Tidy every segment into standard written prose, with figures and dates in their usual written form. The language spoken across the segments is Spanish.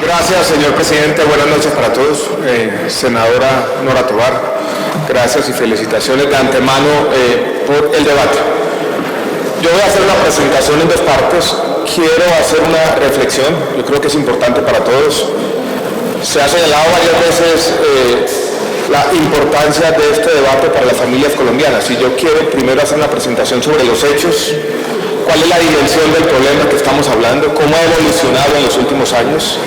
Gracias, señor presidente. Buenas noches para todos. Senadora Nora Tovar, gracias y felicitaciones de antemano por el debate. Yo voy a hacer una presentación en dos partes. Quiero hacer una reflexión, yo creo que es importante para todos. Se ha señalado varias veces la importancia de este debate para las familias colombianas, y yo quiero primero hacer una presentación sobre los hechos, cuál es la dimensión del problema que estamos hablando, cómo ha evolucionado en los últimos años,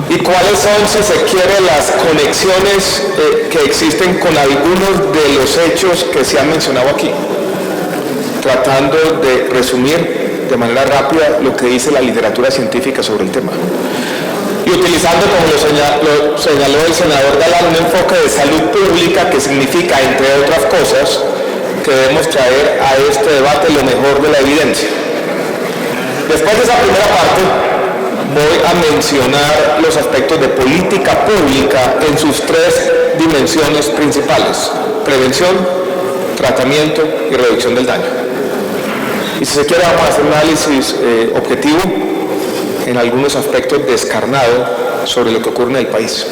y cuáles son, si se quiere, las conexiones que existen con algunos de los hechos que se han mencionado aquí, tratando de resumir de manera rápida lo que dice la literatura científica sobre el tema. Y utilizando, como lo señaló el senador Galán, un enfoque de salud pública que significa, entre otras cosas, que debemos traer a este debate lo mejor de la evidencia. Después de esa primera parte, voy a mencionar los aspectos de política pública en sus tres dimensiones principales: prevención, tratamiento y reducción del daño. Y si se quiere, vamos a hacer un análisis objetivo, en algunos aspectos descarnado, sobre lo que ocurre en el país.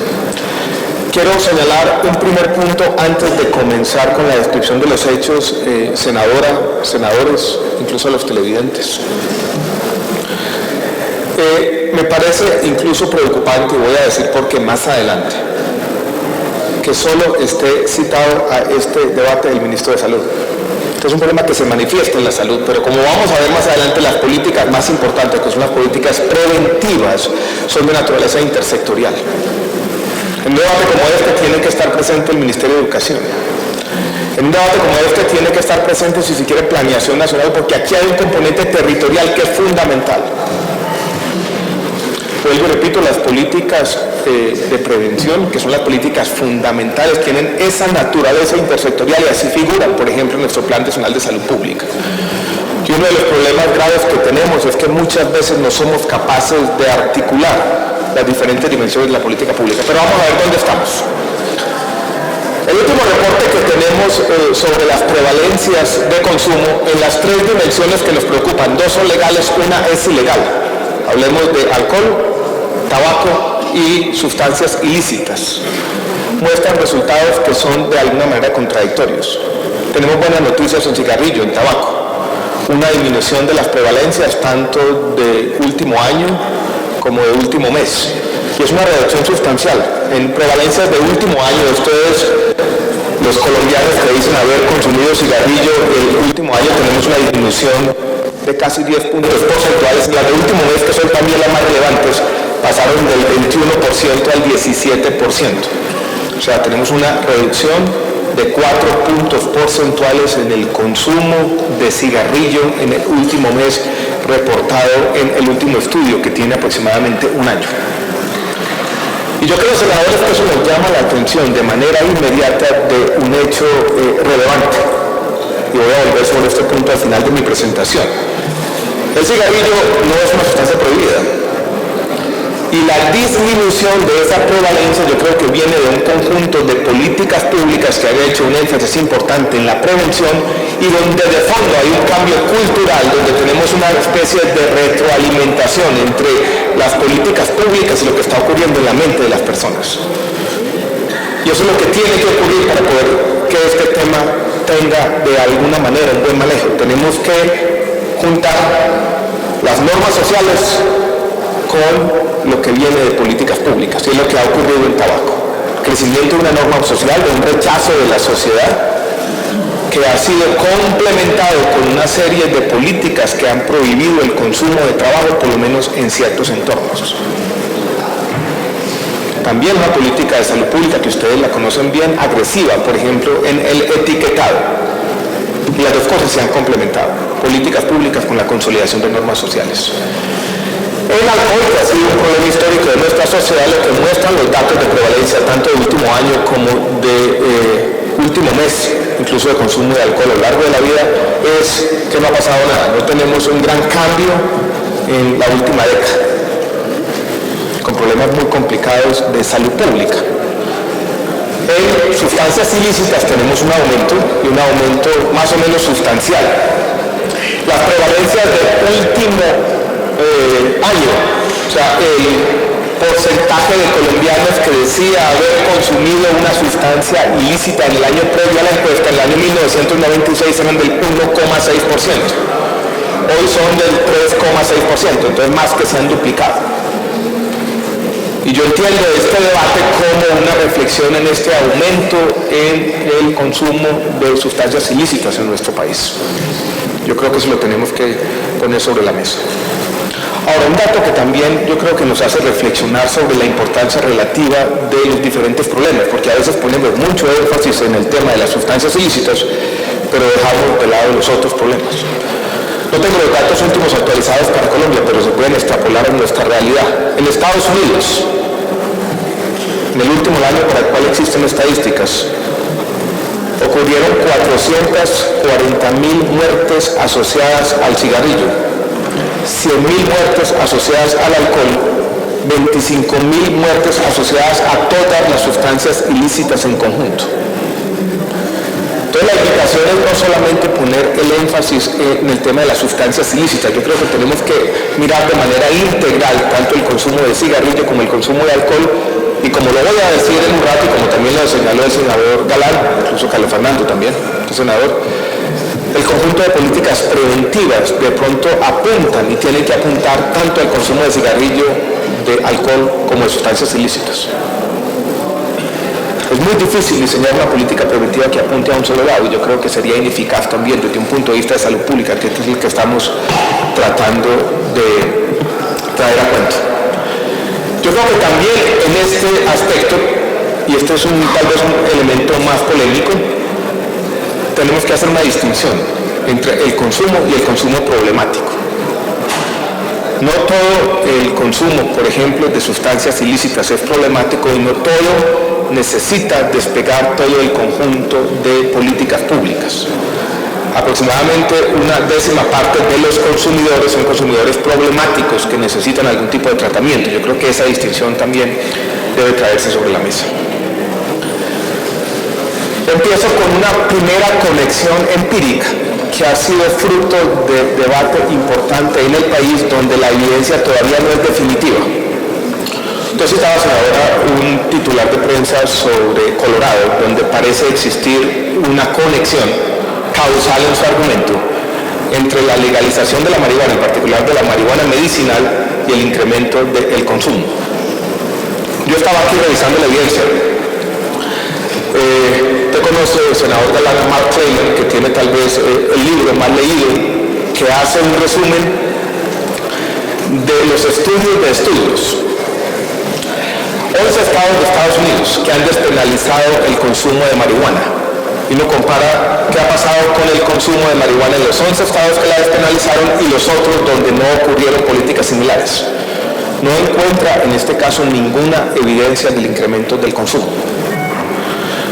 Quiero señalar un primer punto antes de comenzar con la descripción de los hechos, senadora, senadores, incluso a los televidentes. Me parece incluso preocupante, y voy a decir por qué más adelante, que solo esté citado a este debate del ministro de Salud. Este es un problema que se manifiesta en la salud, pero como vamos a ver más adelante, las políticas más importantes, que son las políticas preventivas, son de naturaleza intersectorial. En un debate como este tiene que estar presente el Ministerio de Educación. En un debate como este tiene que estar presente, si se quiere, planeación nacional, porque aquí hay un componente territorial que es fundamental. Vuelvo y repito, las políticas de prevención, que son las políticas fundamentales, tienen esa naturaleza intersectorial y así figuran, por ejemplo, en nuestro Plan Nacional de Salud Pública. Y uno de los problemas graves que tenemos es que muchas veces no somos capaces de articular las diferentes dimensiones de la política pública. Pero vamos a ver dónde estamos. El último reporte que tenemos sobre las prevalencias de consumo en las tres dimensiones que nos preocupan, dos son legales, una es ilegal. Hablemos de alcohol, tabaco y sustancias ilícitas. Muestran resultados que son de alguna manera contradictorios. Tenemos buenas noticias en cigarrillo, en tabaco. Una disminución de las prevalencias tanto de último año como de último mes. Y es una reducción sustancial. En prevalencias de último año, ustedes, los colombianos que dicen haber consumido cigarrillo el último año, tenemos una disminución de casi 10 puntos porcentuales. Las de último mes, que son también las más relevantes, pasaron del 21% al 17%. O sea, tenemos una reducción de 4 puntos porcentuales en el consumo de cigarrillo en el último mes, reportado en el último estudio, que tiene aproximadamente un año. Y yo creo, senadores, que eso nos llama la atención de manera inmediata de un hecho relevante. Y voy a volver sobre este punto al final de mi presentación. El cigarrillo no es una sustancia prohibida. Y la disminución de esa prevalencia yo creo que viene de un conjunto de políticas públicas que han hecho un énfasis importante en la prevención y donde de fondo hay un cambio cultural, donde tenemos una especie de retroalimentación entre las políticas públicas y lo que está ocurriendo en la mente de las personas. Y eso es lo que tiene que ocurrir para poder que este tema tenga de alguna manera un buen manejo. Tenemos que juntar las normas sociales con lo que viene de políticas públicas, y es lo que ha ocurrido en tabaco. Crecimiento de una norma social, de un rechazo de la sociedad, que ha sido complementado con una serie de políticas que han prohibido el consumo de tabaco, por lo menos en ciertos entornos. También una política de salud pública, que ustedes la conocen bien, agresiva, por ejemplo, en el etiquetado. Y las dos cosas se han complementado, políticas públicas con la consolidación de normas sociales. El alcohol, que ha sido un problema histórico de nuestra sociedad, lo que muestran los datos de prevalencia, tanto de último año como de último mes, incluso de consumo de alcohol a lo largo de la vida, es que no ha pasado nada. No tenemos un gran cambio en la última década, con problemas muy complicados de salud pública. En sustancias ilícitas tenemos un aumento, y un aumento más o menos sustancial. Las prevalencias del último año, o sea, porcentaje de colombianos que decía haber consumido una sustancia ilícita en el año previo a la encuesta, en el año 1996 eran del 1,6%. Hoy son del 3,6%, entonces más que se han duplicado. Y yo entiendo este debate como una reflexión en este aumento en el consumo de sustancias ilícitas en nuestro país. Yo creo que eso lo tenemos que poner sobre la mesa. Ahora, un dato que también yo creo que nos hace reflexionar sobre la importancia relativa de los diferentes problemas, porque a veces ponemos mucho énfasis en el tema de las sustancias ilícitas, pero dejamos de lado los otros problemas. No tengo los datos últimos actualizados para Colombia, pero se pueden extrapolar en nuestra realidad. En Estados Unidos, en el último año para el cual existen estadísticas, ocurrieron 440.000 muertes asociadas al cigarrillo, 100.000 muertes asociadas al alcohol, 25.000 muertes asociadas a todas las sustancias ilícitas en conjunto. Entonces la invitación es no solamente poner el énfasis en el tema de las sustancias ilícitas, yo creo que tenemos que mirar de manera integral tanto el consumo de cigarrillo como el consumo de alcohol, y como lo voy a decir en un rato, y como también lo señaló el senador Galán, incluso Carlos Fernando también, el senador, el conjunto de políticas preventivas de pronto apuntan y tienen que apuntar tanto al consumo de cigarrillo, de alcohol, como de sustancias ilícitas. Es muy difícil diseñar una política preventiva que apunte a un solo lado, y yo creo que sería ineficaz también desde un punto de vista de salud pública, que es el que estamos tratando de traer a cuenta. Yo creo que también en este aspecto, y este es tal vez un elemento más polémico, tenemos que hacer una distinción entre el consumo y el consumo problemático. No todo el consumo, por ejemplo, de sustancias ilícitas es problemático, y no todo necesita despegar todo el conjunto de políticas públicas. Aproximadamente una décima parte de los consumidores son consumidores problemáticos que necesitan algún tipo de tratamiento. Yo creo que esa distinción también debe traerse sobre la mesa. Empiezo con una primera conexión empírica que ha sido fruto de debate importante en el país, donde la evidencia todavía no es definitiva. Entonces estaba ahora un titular de prensa sobre Colorado, donde parece existir una conexión causal en su argumento entre la legalización de la marihuana, en particular de la marihuana medicinal, y el incremento del consumo. Yo estaba aquí revisando la evidencia. Usted conoce el senador Galán, Mark Taylor, que tiene tal vez el libro más leído, que hace un resumen de los estudios de estudios. 11 estados de Estados Unidos que han despenalizado el consumo de marihuana. Y uno compara qué ha pasado con el consumo de marihuana en los 11 estados que la despenalizaron y los otros donde no ocurrieron políticas similares. No encuentra en este caso ninguna evidencia del incremento del consumo.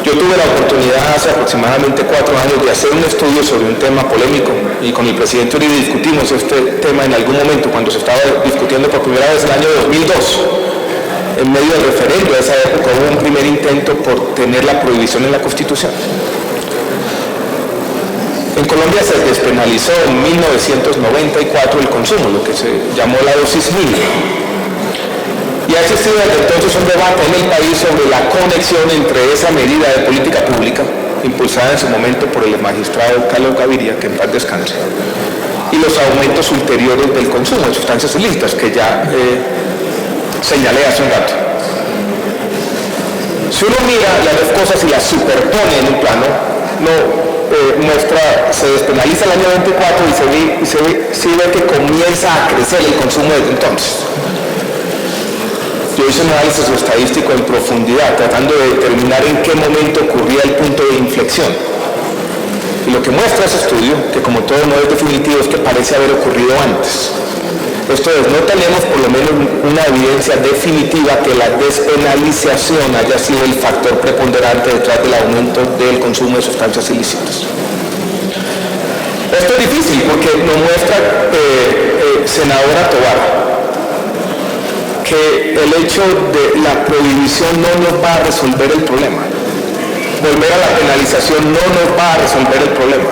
Yo tuve la oportunidad hace aproximadamente 4 años de hacer un estudio sobre un tema polémico, y con el presidente Uribe discutimos este tema en algún momento cuando se estaba discutiendo por primera vez en el año 2002. En medio del referendo de esa época hubo un primer intento por tener la prohibición en la Constitución. En Colombia se despenalizó en 1994 el consumo, lo que se llamó la dosis mínima. Y ha existido desde entonces un debate en el país sobre la conexión entre esa medida de política pública, impulsada en su momento por el magistrado Carlos Gaviria, que en paz descanse, y los aumentos ulteriores del consumo de sustancias ilícitas, que ya señalé hace un rato. Si uno mira las dos cosas y las superpone en un plano, se despenaliza el año 24 y se ve que comienza a crecer el consumo desde entonces. Yo hice un análisis estadístico en profundidad, tratando de determinar en qué momento ocurría el punto de inflexión. Y lo que muestra ese estudio, que como todo no es definitivo, es que parece haber ocurrido antes. Esto es, no tenemos por lo menos una evidencia definitiva que la despenalización haya sido el factor preponderante detrás del aumento del consumo de sustancias ilícitas. Esto es difícil porque nos muestra, senadora Tovar, que el hecho de la prohibición no nos va a resolver el problema. Volver a la penalización no nos va a resolver el problema.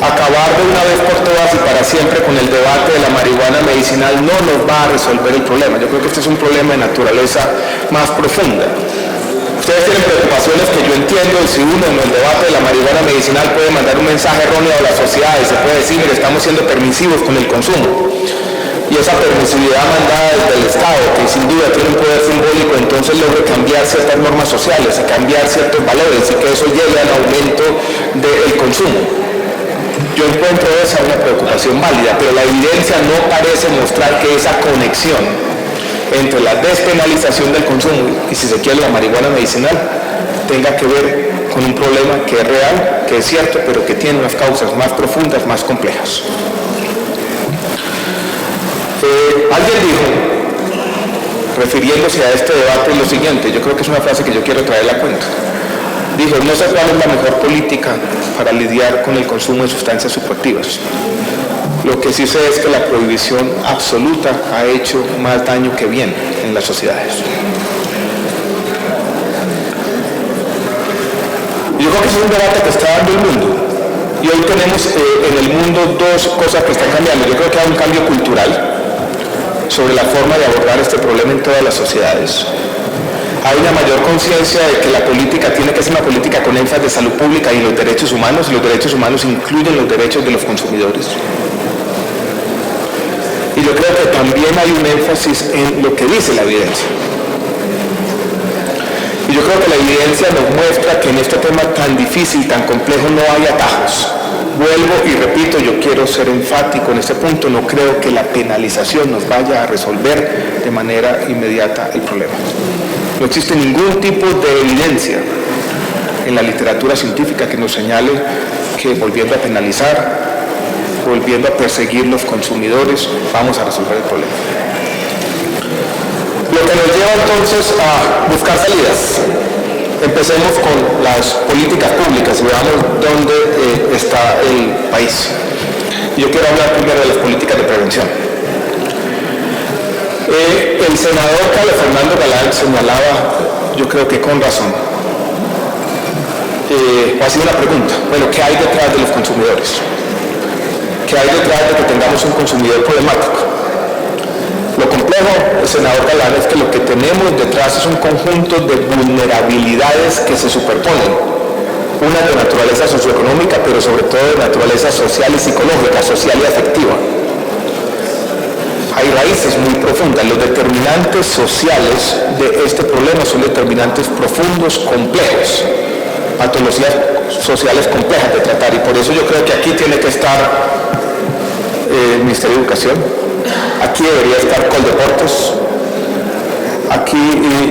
Acabar de una vez por todas y para siempre con el debate de la marihuana medicinal no nos va a resolver el problema. Yo creo que este es un problema de naturaleza más profunda. Ustedes tienen preocupaciones que yo entiendo, y si uno en el debate de la marihuana medicinal puede mandar un mensaje erróneo a la sociedad y se puede decir, mire, estamos siendo permisivos con el consumo. Y esa permisividad mandada desde el Estado, que sin duda tiene un poder simbólico, entonces logra cambiar ciertas normas sociales y cambiar ciertos valores y que eso lleve al aumento del consumo. Yo encuentro esa una preocupación válida, pero la evidencia no parece mostrar que esa conexión entre la despenalización del consumo y, si se quiere, la marihuana medicinal tenga que ver con un problema que es real, que es cierto, pero que tiene unas causas más profundas, más complejas. Alguien dijo, refiriéndose a este debate, lo siguiente, yo creo que es una frase que yo quiero traer a cuenta. Dijo, no sé cuál es la mejor política para lidiar con el consumo de sustancias psicoactivas. Lo que sí sé es que la prohibición absoluta ha hecho más daño que bien en las sociedades. Yo creo que ese es un debate que está dando el mundo. Y hoy tenemos en el mundo dos cosas que están cambiando. Yo creo que hay un cambio cultural sobre la forma de abordar este problema en todas las sociedades. Hay una mayor conciencia de que la política tiene que ser una política con énfasis de salud pública y los derechos humanos, y los derechos humanos incluyen los derechos de los consumidores. Y yo creo que también hay un énfasis en lo que dice la evidencia. Y yo creo que la evidencia nos muestra que en este tema tan difícil, tan complejo, no hay atajos. Vuelvo y repito, yo quiero ser enfático en este punto, no creo que la penalización nos vaya a resolver de manera inmediata el problema. No existe ningún tipo de evidencia en la literatura científica que nos señale que volviendo a penalizar, volviendo a perseguir los consumidores, vamos a resolver el problema. Lo que nos lleva entonces a buscar salidas. Empecemos con las políticas públicas y veamos dónde está el país. Yo quiero hablar primero de las políticas de prevención. El senador Carlos Fernando Galán señalaba, yo creo que con razón, ha sido una pregunta, bueno, ¿qué hay detrás de los consumidores? ¿Qué hay detrás de que tengamos un consumidor problemático? Lo complejo, senador Galán, es que lo que tenemos detrás es un conjunto de vulnerabilidades que se superponen. Una de naturaleza socioeconómica, pero sobre todo de naturaleza social y psicológica, social y afectiva. Hay raíces muy profundas. Los determinantes sociales de este problema son determinantes profundos, complejos. Patologías sociales complejas de tratar. Y por eso yo creo que aquí tiene que estar el Ministerio de Educación. Aquí debería estar Coldeportes, aquí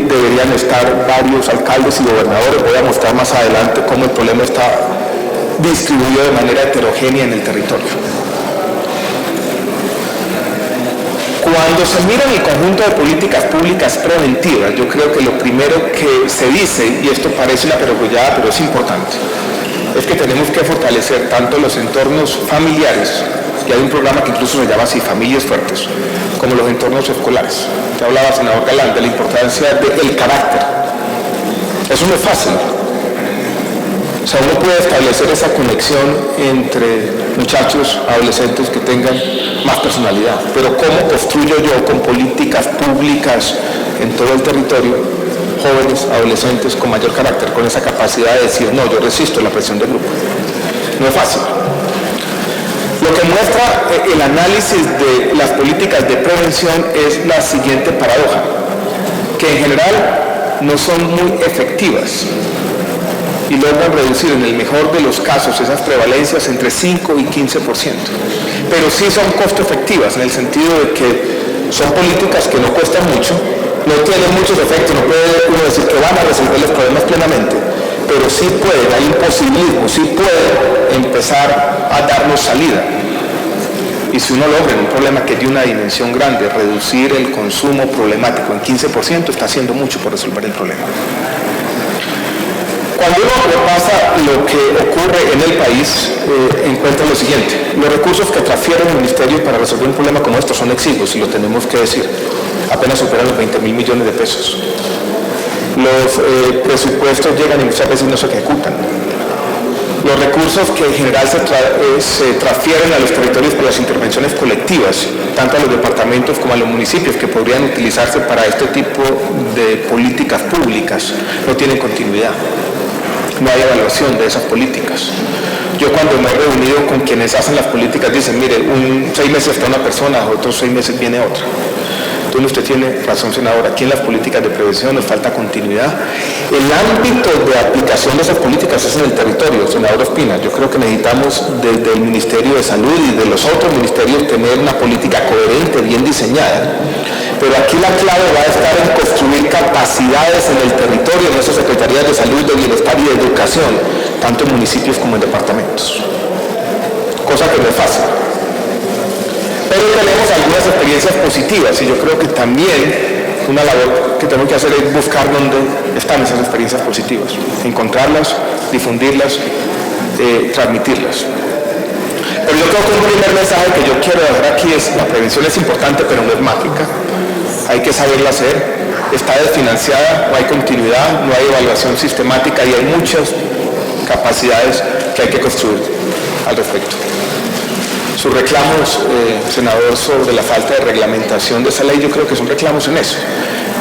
deberían estar varios alcaldes y gobernadores. Voy a mostrar más adelante cómo el problema está distribuido de manera heterogénea en el territorio. Cuando se mira en el conjunto de políticas públicas preventivas, yo creo que lo primero que se dice, y esto parece una perogrullada, pero es importante, es que tenemos que fortalecer tanto los entornos familiares, y hay un programa que incluso se llama así, Familias Fuertes, como los entornos escolares. Te hablaba, senador Galán, de la importancia del carácter. Eso no es fácil. O sea, uno puede establecer esa conexión entre muchachos, adolescentes que tengan más personalidad, pero ¿cómo construyo yo con políticas públicas en todo el territorio jóvenes, adolescentes con mayor carácter, con esa capacidad de decir, no, yo resisto la presión del grupo? No es fácil. Lo que muestra el análisis de las políticas de prevención es la siguiente paradoja, que en general no son muy efectivas y logran reducir en el mejor de los casos esas prevalencias entre 5 y 15%, pero sí son costo efectivas en el sentido de que son políticas que no cuestan mucho, no tienen muchos efectos, no puede uno decir que van a resolver los problemas plenamente, pero sí pueden, hay un posibilismo, sí pueden empezar a darnos salida. Y si uno logra en un problema que es de una dimensión grande, reducir el consumo problemático en 15%, está haciendo mucho por resolver el problema. Cuando uno repasa lo que ocurre en el país, encuentra lo siguiente. Los recursos que transfiere el Ministerio para resolver un problema como estos son exiguos, y lo tenemos que decir. Apenas superan los 20.000 millones de pesos. Los presupuestos llegan y muchas veces no se ejecutan. Los recursos que en general se transfieren a los territorios por las intervenciones colectivas, tanto a los departamentos como a los municipios, que podrían utilizarse para este tipo de políticas públicas, no tienen continuidad. No hay evaluación de esas políticas. Yo cuando me he reunido con quienes hacen las políticas dicen, mire, 6 meses está una persona, otros 6 meses viene otra. Entonces usted tiene razón, senador, aquí en las políticas de prevención nos falta continuidad. El ámbito de aplicación de esas políticas es en el territorio, senador Ospina. Yo creo que necesitamos desde el Ministerio de Salud y de los otros ministerios tener una política coherente, bien diseñada. Pero aquí la clave va a estar en construir capacidades en el territorio, en esas secretarías de salud, de bienestar y de educación, tanto en municipios como en departamentos. Cosa que no es fácil. Pero tenemos algunas experiencias positivas y yo creo que también una labor que tenemos que hacer es buscar dónde están esas experiencias positivas, encontrarlas, difundirlas, transmitirlas. Pero yo creo que un primer mensaje que yo quiero dejar aquí es: la prevención es importante, pero no es mágica. Hay que saberla hacer. Está desfinanciada, no hay continuidad, no hay evaluación sistemática y hay muchas capacidades que hay que construir al respecto. Sus reclamos, senador, sobre la falta de reglamentación de esa ley, yo creo que son reclamos en eso.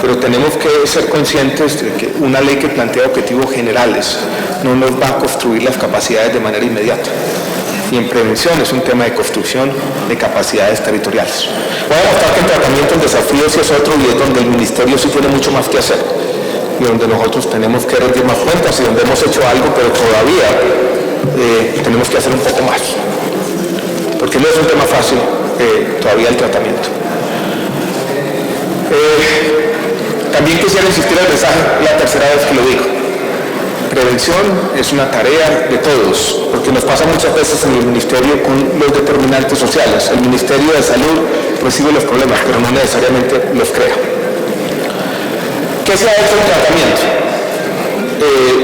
Pero tenemos que ser conscientes de que una ley que plantea objetivos generales no nos va a construir las capacidades de manera inmediata. Y en prevención es un tema de construcción de capacidades territoriales. Voy a mostrar que en tratamiento el desafío sí es otro y es donde el Ministerio sí tiene mucho más que hacer y donde nosotros tenemos que rendir más cuentas y donde hemos hecho algo, pero todavía tenemos que hacer un poco más. Porque no es un tema fácil todavía el tratamiento. También quisiera insistir en el mensaje, la tercera vez que lo digo. Prevención es una tarea de todos, porque nos pasa muchas veces en el Ministerio con los determinantes sociales. El Ministerio de Salud recibe los problemas, pero no necesariamente los crea. ¿Qué se ha hecho en tratamiento?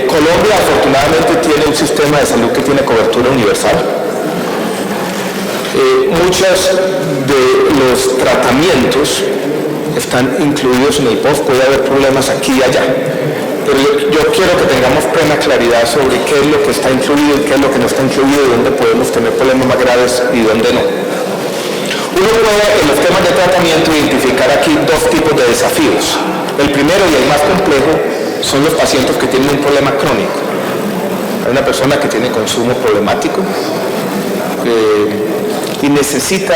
Colombia afortunadamente tiene un sistema de salud que tiene cobertura universal. Muchos de los tratamientos están incluidos en el POS, puede haber problemas aquí y allá. Pero yo quiero que tengamos plena claridad sobre qué es lo que está incluido y qué es lo que no está incluido y dónde podemos tener problemas más graves y dónde no. Uno puede, en los temas de tratamiento, identificar aquí dos tipos de desafíos. El primero y el más complejo son los pacientes que tienen un problema crónico. Hay una persona que tiene consumo problemático y necesita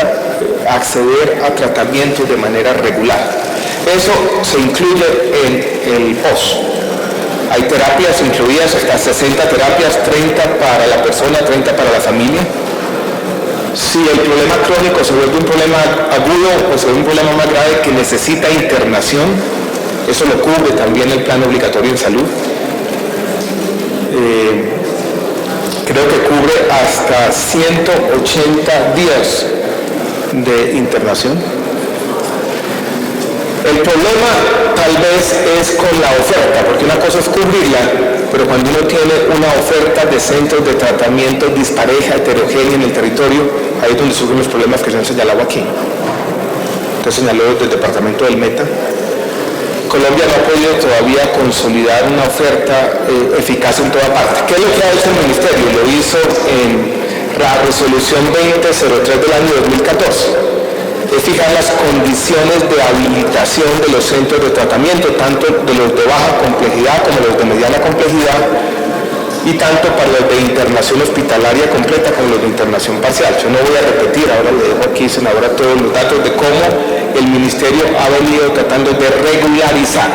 acceder a tratamientos de manera regular. Eso se incluye en el POS. Hay terapias incluidas, hasta 60 terapias, 30 para la persona, 30 para la familia. Si el problema crónico se vuelve un problema agudo o se vuelve un problema más grave que necesita internación, eso lo cubre también el plan obligatorio en salud. Creo que cubre hasta 180 días de internación. El problema tal vez es con la oferta, porque una cosa es cubrirla, pero cuando uno tiene una oferta de centros de tratamiento dispareja, heterogénea en el territorio, ahí es donde surgen los problemas que se han señalado aquí. Usted señaló desde el departamento del Meta. Colombia no ha podido todavía consolidar una oferta eficaz en toda parte. ¿Qué es lo que ha hecho el Ministerio? Lo hizo en la resolución 2003 del año 2014. Es fijar las condiciones de habilitación de los centros de tratamiento, tanto de los de baja complejidad como los de mediana complejidad, y tanto para los de internación hospitalaria completa como los de internación parcial. Yo no voy a repetir, ahora le dejo aquí, senadora, todos los datos de cómo el Ministerio ha venido tratando de regularizar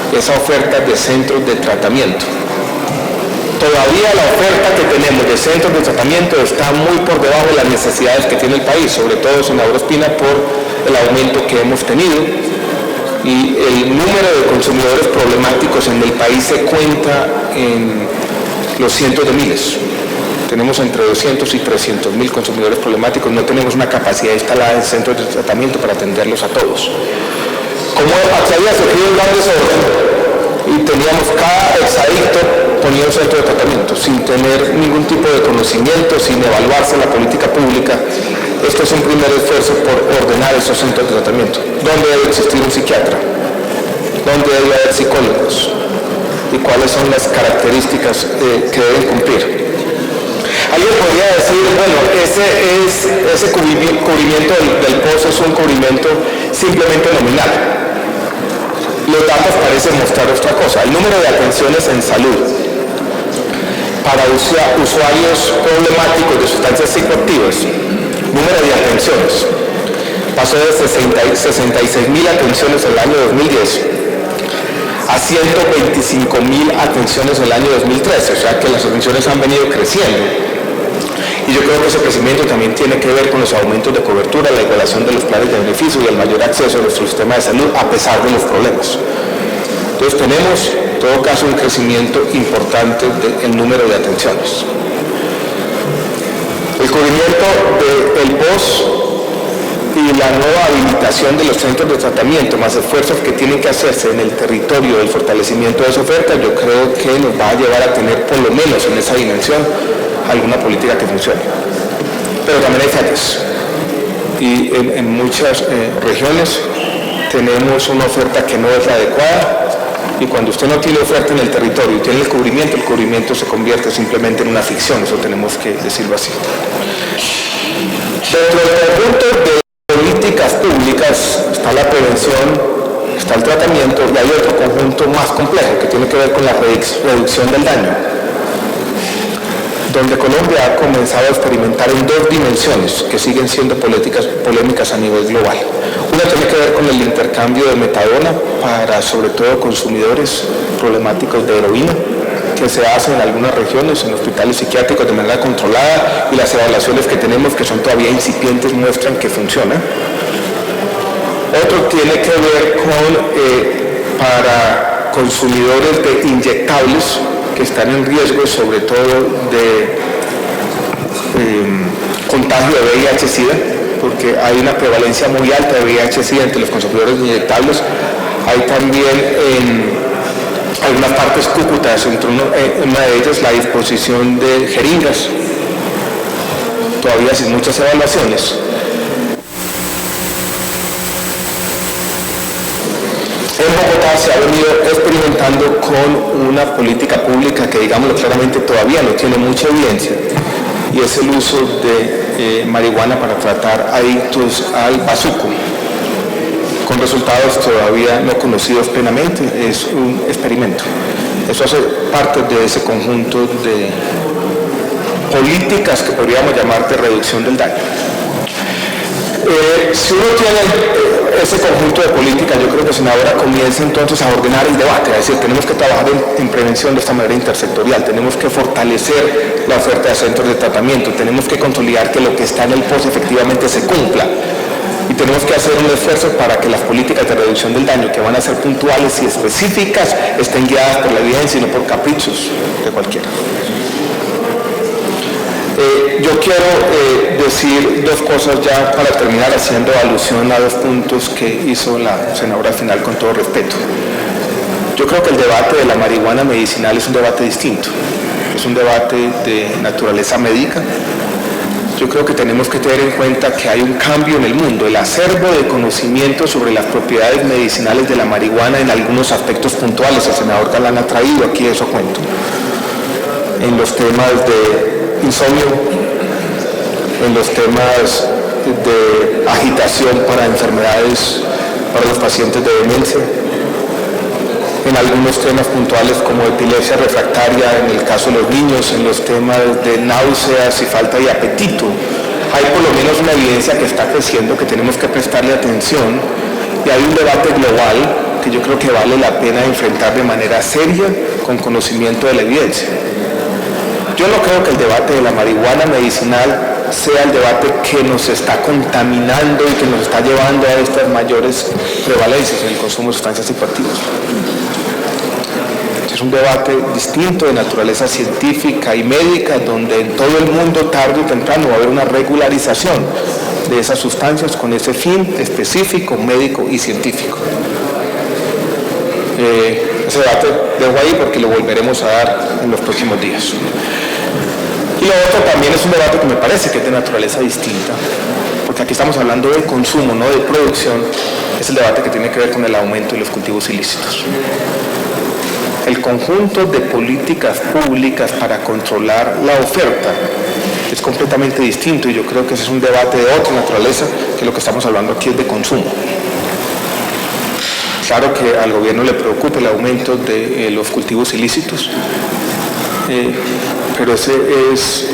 esa oferta de centros de tratamiento. Todavía la oferta que tenemos de centros de tratamiento está muy por debajo de las necesidades que tiene el país, sobre todo, senador Ospina, por el aumento que hemos tenido, y el número de consumidores problemáticos en el país se cuenta en los cientos de miles. Tenemos entre 200 y 300 mil consumidores problemáticos, no tenemos una capacidad instalada en centros de tratamiento para atenderlos a todos. Como aquí había surgido un gran desorden, y teníamos cada exadicto ponía un centro de tratamiento sin tener ningún tipo de conocimiento, sin evaluarse la política pública. Esto es un primer esfuerzo por ordenar esos centros de tratamiento. ¿Dónde debe existir un psiquiatra? ¿Dónde debe haber psicólogos? ¿Y cuáles son las características que deben cumplir? Alguien podría decir, bueno, ese cubrimiento del pozo es un cubrimiento simplemente nominal. Los datos parecen mostrar otra cosa. El número de atenciones en salud para usuarios problemáticos de sustancias psicoactivas, número de atenciones, pasó de 66.000 atenciones en el año 2010 a 125.000 atenciones en el año 2013, o sea que las atenciones han venido creciendo. Y yo creo que ese crecimiento también tiene que ver con los aumentos de cobertura, la igualación de los planes de beneficio y el mayor acceso a nuestro sistema de salud a pesar de los problemas. Entonces tenemos, en todo caso, un crecimiento importante del número de atenciones. El cubrimiento del POS y la nueva habilitación de los centros de tratamiento, más esfuerzos que tienen que hacerse en el territorio del fortalecimiento de esa oferta, yo creo que nos va a llevar a tener, por lo menos en esa dimensión, alguna política que funcione. Pero también hay fallas. Y en muchas regiones tenemos una oferta que no es la adecuada, y cuando usted no tiene oferta en el territorio y tiene el cubrimiento se convierte simplemente en una ficción, eso tenemos que decirlo así. Dentro del conjunto de políticas públicas está la prevención, está el tratamiento y hay otro conjunto más complejo que tiene que ver con la reducción del daño, donde Colombia ha comenzado a experimentar en dos dimensiones que siguen siendo polémicas a nivel global. Una tiene que ver con el intercambio de metadona para sobre todo consumidores problemáticos de heroína, que se hace en algunas regiones, en hospitales psiquiátricos de manera controlada, y las evaluaciones que tenemos, que son todavía incipientes, muestran que funciona. Otro tiene que ver con para consumidores de inyectables que están en riesgo sobre todo de contagio de VIH-Sida, porque hay una prevalencia muy alta de VIH-Sida entre los consumidores de inyectables. Hay también en algunas partes Cúcutas, entre una de ellas la disposición de jeringas, todavía sin muchas evaluaciones. En Bogotá se ha venido experimentando con una política pública que, digámoslo claramente, todavía no tiene mucha evidencia, y es el uso de marihuana para tratar adictos al bazuco, con resultados todavía no conocidos plenamente. Es un experimento. Eso hace parte de ese conjunto de políticas que podríamos llamar de reducción del daño. Si uno tiene ese conjunto de políticas, yo creo que ahora comienza entonces a ordenar el debate, es decir, tenemos que trabajar en prevención de esta manera intersectorial, tenemos que fortalecer la oferta de centros de tratamiento, tenemos que consolidar que lo que está en el POS efectivamente se cumpla, y tenemos que hacer un esfuerzo para que las políticas de reducción del daño, que van a ser puntuales y específicas, estén guiadas por la evidencia y no por caprichos de cualquiera. Yo quiero decir dos cosas ya para terminar, haciendo alusión a dos puntos que hizo la senadora al final, con todo respeto. Yo creo que el debate de la marihuana medicinal es un debate distinto, es un debate de naturaleza médica. Yo creo que tenemos que tener en cuenta que hay un cambio en el mundo, el acervo de conocimiento sobre las propiedades medicinales de la marihuana en algunos aspectos puntuales. El senador Galán ha traído aquí eso a cuento, en los temas de insomnio, en los temas de agitación para enfermedades para los pacientes de demencia, en algunos temas puntuales como epilepsia refractaria en el caso de los niños, en los temas de náuseas y falta de apetito. Hay por lo menos una evidencia que está creciendo, que tenemos que prestarle atención, y hay un debate global que yo creo que vale la pena enfrentar de manera seria, con conocimiento de la evidencia. Yo no creo que el debate de la marihuana medicinal sea el debate que nos está contaminando y que nos está llevando a estas mayores prevalencias en el consumo de sustancias psicoactivas. Es un debate distinto, de naturaleza científica y médica, donde en todo el mundo tarde o temprano va a haber una regularización de esas sustancias con ese fin específico, médico y científico. Ese debate dejo ahí porque lo volveremos a dar en los próximos días. Y lo otro también es un debate que me parece que es de naturaleza distinta, porque aquí estamos hablando de consumo, no de producción. Es el debate que tiene que ver con el aumento de los cultivos ilícitos. El conjunto de políticas públicas para controlar la oferta es completamente distinto, y yo creo que ese es un debate de otra naturaleza, que lo que estamos hablando aquí es de consumo. Claro que al gobierno le preocupa el aumento de los cultivos ilícitos, pero ese es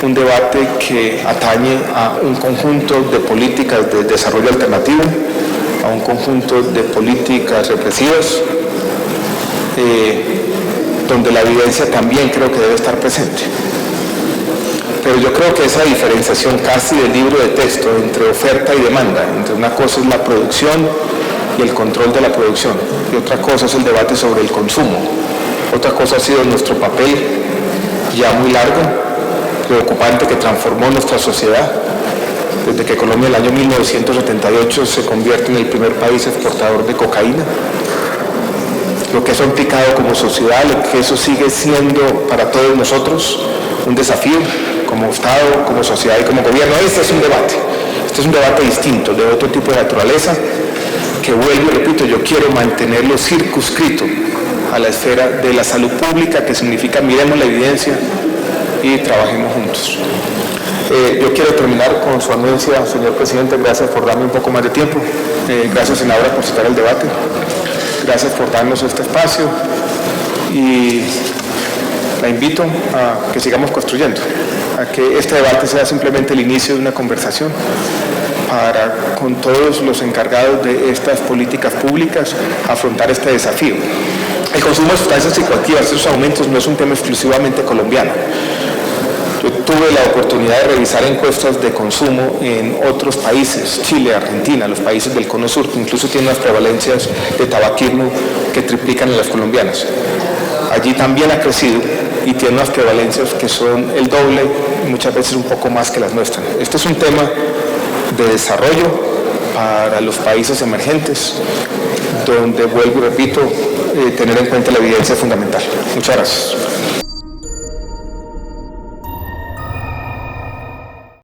un debate que atañe a un conjunto de políticas de desarrollo alternativo, a un conjunto de políticas represivas, donde la evidencia también creo que debe estar presente. Pero yo creo que esa diferenciación casi del libro de texto entre oferta y demanda, entre una cosa es la producción y el control de la producción, y otra cosa es el debate sobre el consumo. Otra cosa ha sido nuestro papel ya muy largo, preocupante, que transformó nuestra sociedad, desde que Colombia en el año 1978 se convierte en el primer país exportador de cocaína. Lo que eso ha implicado como sociedad, lo que eso sigue siendo para todos nosotros un desafío como Estado, como sociedad y como gobierno. Este es un debate distinto, de otro tipo de naturaleza, que vuelvo y repito, yo quiero mantenerlo circunscrito a la esfera de la salud pública, que significa miremos la evidencia y trabajemos juntos. Yo quiero terminar con su anuencia, señor presidente. Gracias por darme un poco más de tiempo. Gracias, senadora, por citar el debate. Gracias por darnos este espacio, y la invito a que sigamos construyendo, a que este debate sea simplemente el inicio de una conversación para, con todos los encargados de estas políticas públicas, afrontar este desafío. El consumo de sustancias psicoactivas, esos aumentos, no es un tema exclusivamente colombiano. Yo tuve la oportunidad de revisar encuestas de consumo en otros países, Chile, Argentina, los países del Cono Sur, que incluso tienen unas prevalencias de tabaquismo que triplican en las colombianas. Allí también ha crecido y tiene unas prevalencias que son el doble, y muchas veces un poco más que las nuestras. Este es un tema de desarrollo para los países emergentes, donde, vuelvo y repito, tener en cuenta la evidencia es fundamental. Muchas gracias.